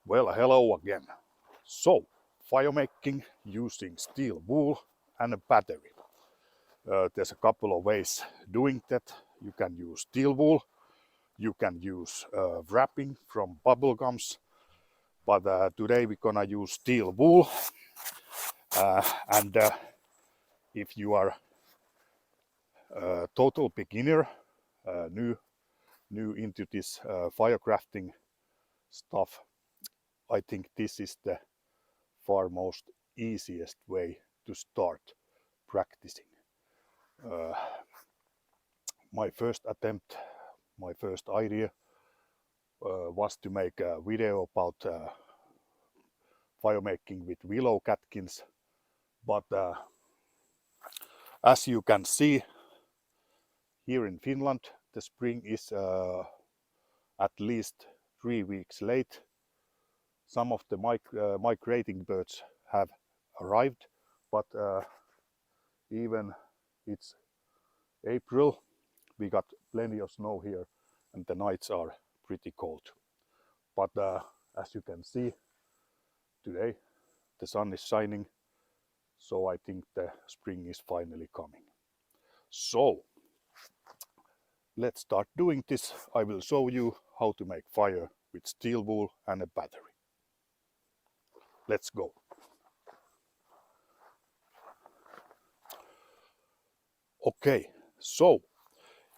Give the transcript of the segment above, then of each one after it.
Well, hello again. So, firemaking using steel wool and a battery. There's a couple of ways doing that. You can use steel wool, you can use wrapping from bubble gums, but today we're gonna use steel wool. And if you are a total beginner, new into this firecrafting stuff, I think this is the far most easiest way to start practicing. My first attempt, my first idea was to make a video about firemaking with willow catkins, but as you can see here in Finland, the spring is at least 3 weeks late. Some of the migrating birds have arrived, but even it's April, we got plenty of snow here and the nights are pretty cold. But as you can see today, the sun is shining, so I think the spring is finally coming. So let's start doing this. I will show you how to make fire with steel wool and a battery. Let's go. Okay, so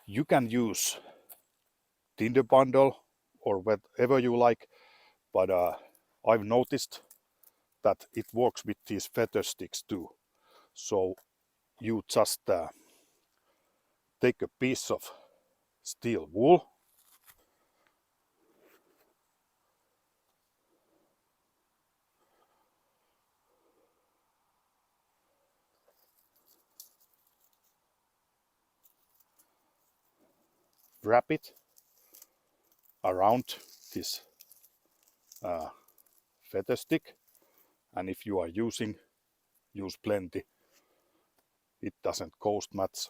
you can use tinder bundle or whatever you like, but I've noticed that it works with these feather sticks too. So you just take a piece of steel wool, wrap it around this feather stick, and if you are use plenty, it doesn't cost much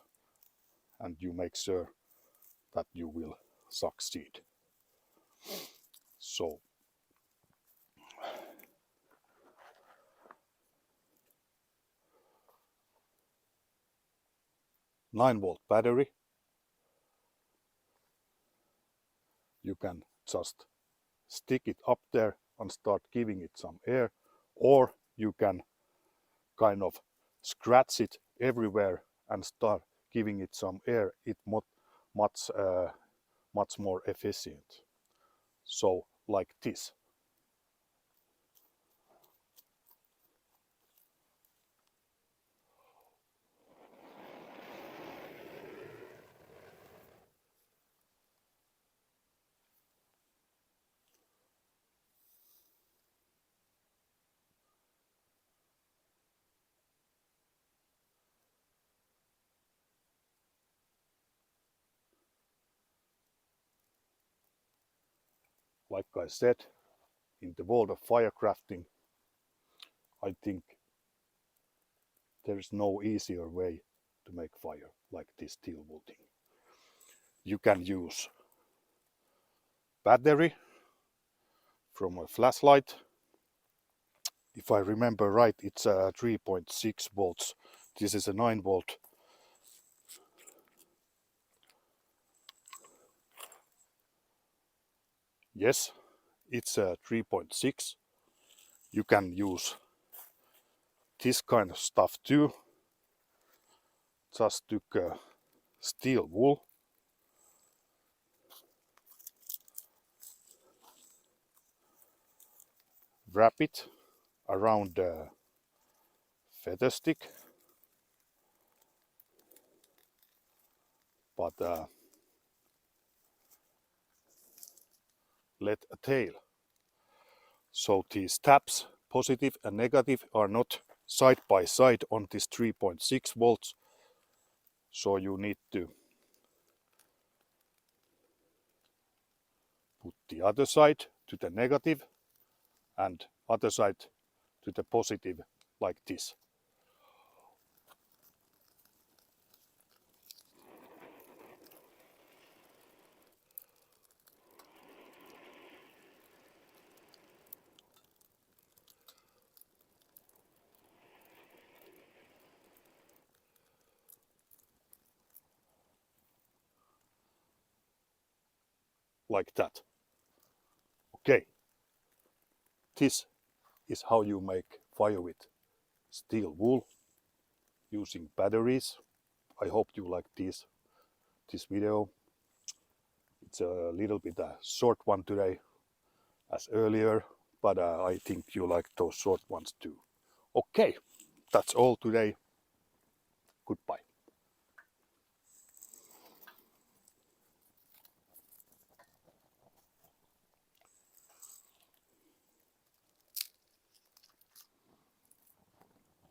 and you make sure that you will succeed. So 9-volt battery, you can just stick it up there and start giving it some air, or you can kind of scratch it everywhere and start giving it some air. It's much more efficient. So like this. Like I said, in the world of firecrafting, I think there is no easier way to make fire like this steel wool thing. You can use battery from a flashlight. If I remember right, it's 3.6 volts. This is a 9 volt. Yes, it's 3.6. You can use this kind of stuff too. Just took steel wool, wrap it around the feather stick, but let a tail. So these tabs, positive and negative, are not side by side on this 3.6 volts. So you need to put the other side to the negative and other side to the positive, like this. like that. Okay, this is how you make fire with steel wool using batteries. I hope you like this video. It's a little bit a short one today as earlier, but I think you like those short ones too. Okay, that's all today. Goodbye.